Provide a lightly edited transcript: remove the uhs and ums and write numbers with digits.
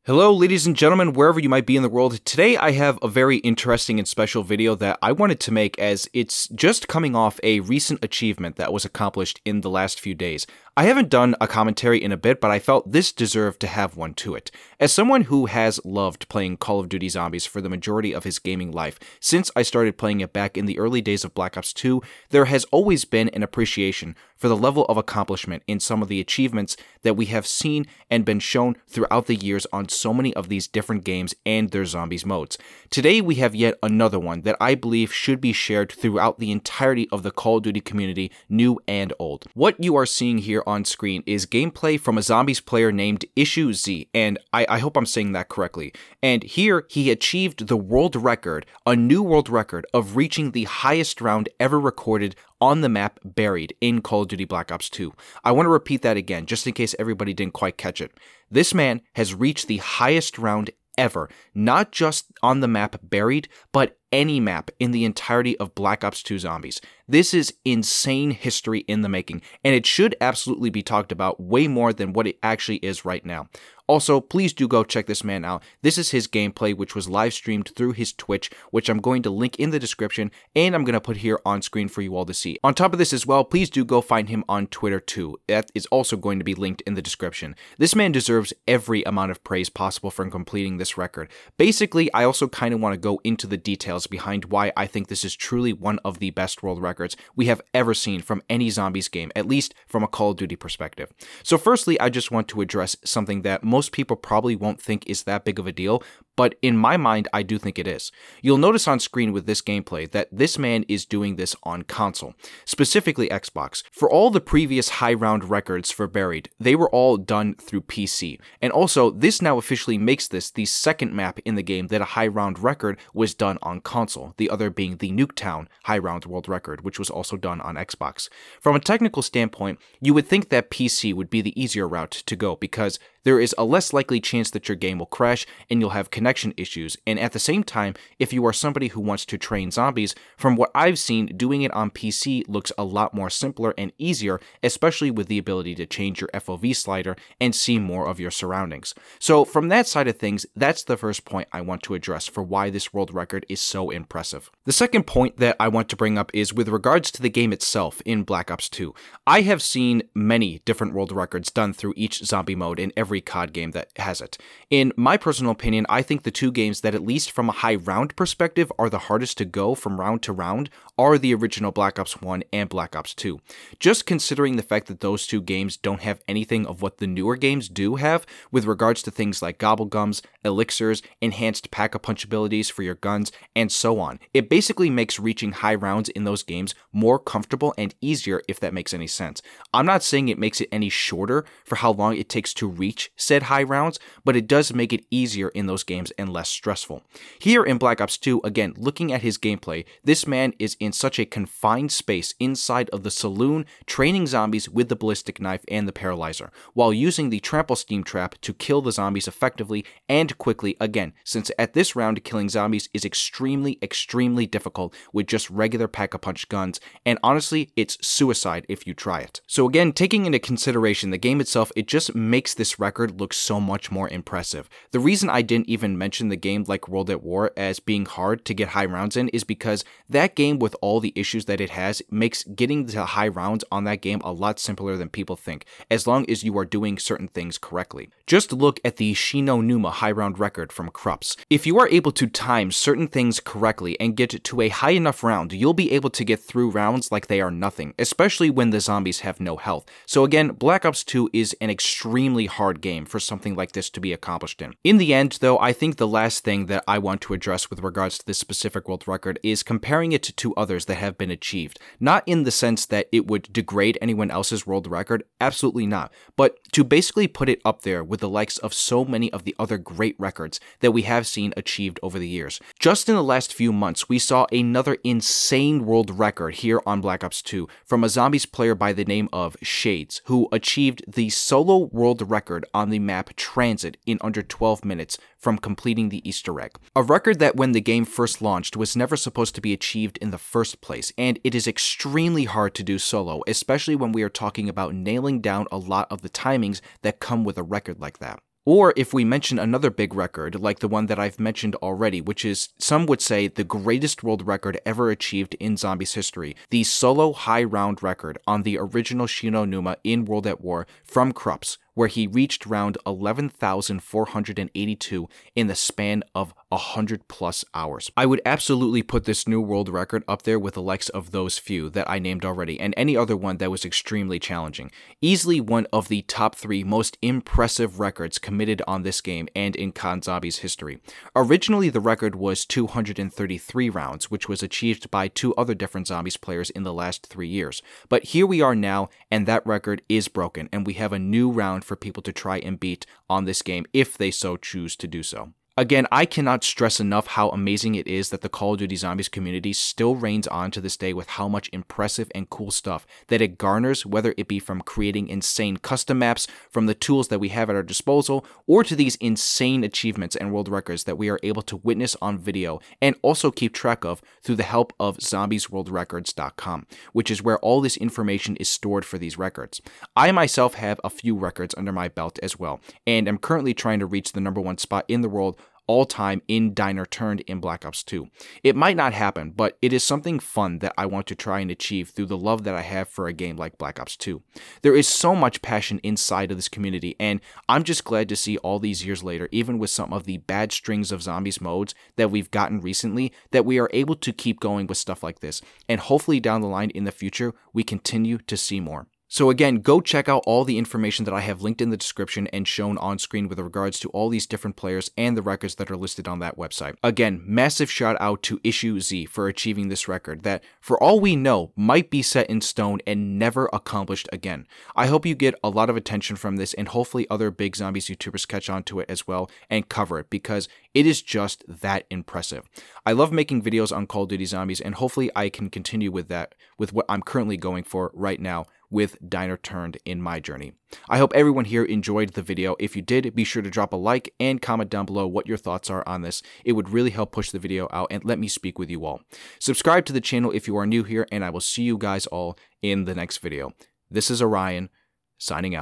Hello, ladies and gentlemen, wherever you might be in the world. Today I have a very interesting and special video that I wanted to make as it's just coming off a recent achievement that was accomplished in the last few days. I haven't done a commentary in a bit, but I felt this deserved to have one to it. As someone who has loved playing Call of Duty Zombies for the majority of his gaming life, since I started playing it back in the early days of Black Ops 2, there has always been an appreciation for the level of accomplishment in some of the achievements that we have seen and been shown throughout the years on so many of these different games and their zombies modes. Today we have yet another one that I believe should be shared throughout the entirety of the Call of Duty community, new and old. What you are seeing here on screen is gameplay from a zombies player named Issue Z, and I hope I'm saying that correctly. And here he achieved the world record, a new world record of reaching the highest round ever recorded on the map Buried in Call of Duty Black Ops 2. I want to repeat that again, just in case everybody didn't quite catch it. This man has reached the highest round ever, not just on the map Buried, but any map in the entirety of Black Ops 2 Zombies. This is insane history in the making, and it should absolutely be talked about way more than what it actually is right now. Also, please do go check this man out. This is his gameplay, which was live streamed through his Twitch, which I'm going to link in the description, and I'm going to put here on screen for you all to see. On top of this as well, please do go find him on Twitter too. That is also going to be linked in the description. This man deserves every amount of praise possible for completing this record. Basically, I also kind of want to go into the details behind why I think this is truly one of the best world records we have ever seen from any zombies game, at least from a Call of Duty perspective. So firstly, I just want to address something that most people probably won't think is that big of a deal, but in my mind, I do think it is. You'll notice on screen with this gameplay that this man is doing this on console, specifically Xbox. For all the previous high round records for Buried, they were all done through PC. And also, this now officially makes this the second map in the game that a high round record was done on console, the other being the Nuketown high round world record, which was also done on Xbox. From a technical standpoint, you would think that PC would be the easier route to go because there is a less likely chance that your game will crash and you'll have connection issues, and at the same time, if you are somebody who wants to train zombies, from what I've seen, doing it on PC looks a lot more simpler and easier, especially with the ability to change your FOV slider and see more of your surroundings. So from that side of things, that's the first point I want to address for why this world record is so impressive. The second point that I want to bring up is with regards to the game itself in Black Ops 2. I have seen many different world records done through each zombie mode in every COD game that has it. In my personal opinion, I think the two games that, at least from a high round perspective, are the hardest to go from round to round are the original Black Ops 1 and Black Ops 2. Just considering the fact that those two games don't have anything of what the newer games do have with regards to things like gobblegums, elixirs, enhanced pack-a-punch abilities for your guns, and so on. It basically makes reaching high rounds in those games more comfortable and easier, if that makes any sense. I'm not saying it makes it any shorter for how long it takes to reach said high rounds, but it does make it easier in those games and less stressful. Here in Black Ops 2, again, looking at his gameplay, this man is in such a confined space inside of the saloon, training zombies with the ballistic knife and the paralyzer, while using the trample steam trap to kill the zombies effectively and quickly, again, since at this round killing zombies is extremely difficult with just regular pack-a-punch guns, and honestly, it's suicide if you try it. So again, taking into consideration the game itself, it just makes this record look so much more impressive. The reason I didn't even mention the game like World at War as being hard to get high rounds in is because that game, with all the issues that it has, makes getting to high rounds on that game a lot simpler than people think, as long as you are doing certain things correctly. Just look at the Shino Numa high round record from Krups. If you are able to time certain things correctly and get to a high enough round, you'll be able to get through rounds like they are nothing, especially when the zombies have no health. So again, Black Ops 2 is an extremely hard game for something like this to be accomplished in. In the end, though, I think the last thing that I want to address with regards to this specific world record is comparing it to others that have been achieved. Not in the sense that it would degrade anyone else's world record, absolutely not, but to basically put it up there with the likes of so many of the other great records that we have seen achieved over the years. Just in the last few months, we saw another insane world record here on Black Ops 2 from a zombies player by the name of Shades, who achieved the solo world record on the map Transit in under 12 minutes from completing the Easter egg. A record that when the game first launched was never supposed to be achieved in the first place, and it is extremely hard to do solo, especially when we are talking about nailing down a lot of the timings that come with a record like that. Or if we mention another big record, like the one that I've mentioned already, which is, some would say, the greatest world record ever achieved in Zombies history, the solo high round record on the original Shi No Numa in World at War from Krups, where he reached round 11,482 in the span of 100 plus hours. I would absolutely put this new world record up there with the likes of those few that I named already, and any other one that was extremely challenging. Easily one of the top 3 most impressive records committed on this game and in COD Zombies history. Originally, the record was 233 rounds, which was achieved by 2 other different Zombies players in the last 3 years. But here we are now, and that record is broken, and we have a new round for people to try and beat on this game if they so choose to do so. Again, I cannot stress enough how amazing it is that the Call of Duty Zombies community still reigns on to this day with how much impressive and cool stuff that it garners, whether it be from creating insane custom maps, from the tools that we have at our disposal, or to these insane achievements and world records that we are able to witness on video and also keep track of through the help of zombiesworldrecords.com, which is where all this information is stored for these records. I myself have a few records under my belt as well, and am currently trying to reach the #1 spot in the world all time in Diner Turned in Black Ops 2. It might not happen, but it is something fun that I want to try and achieve through the love that I have for a game like Black Ops 2. There is so much passion inside of this community, and I'm just glad to see all these years later, even with some of the bad strings of Zombies modes that we've gotten recently, that we are able to keep going with stuff like this, and hopefully down the line in the future, we continue to see more. So again, go check out all the information that I have linked in the description and shown on screen with regards to all these different players and the records that are listed on that website. Again, massive shout out to Issue Z for achieving this record that, for all we know, might be set in stone and never accomplished again. I hope you get a lot of attention from this, and hopefully other big Zombies YouTubers catch on to it as well and cover it, because it is just that impressive. I love making videos on Call of Duty Zombies, and hopefully I can continue with that, with what I'm currently going for right now with Diner Turned in my journey. I hope everyone here enjoyed the video. If you did, be sure to drop a like and comment down below what your thoughts are on this. It would really help push the video out and let me speak with you all. Subscribe to the channel if you are new here, and I will see you guys all in the next video. This is Orion, signing out.